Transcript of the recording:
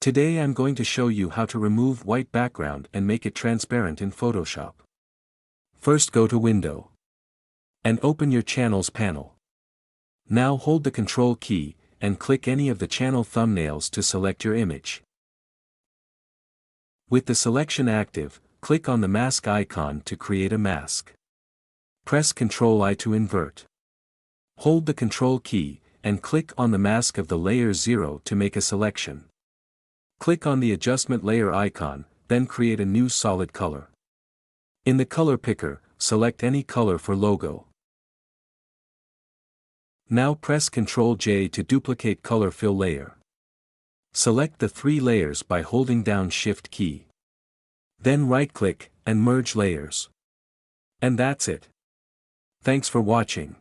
Today I'm going to show you how to remove white background and make it transparent in Photoshop. First go to Window. And open your Channels panel. Now hold the Control key, and click any of the channel thumbnails to select your image. With the selection active, click on the mask icon to create a mask. Press Ctrl I to invert. Hold the Control key, and click on the mask of the layer 0 to make a selection. Click on the adjustment layer icon, then create a new solid color. In the color picker, select any color for logo. Now press Ctrl J to duplicate color fill layer. Select the 3 layers by holding down Shift key. Then right-click, and merge layers. And that's it. Thanks for watching.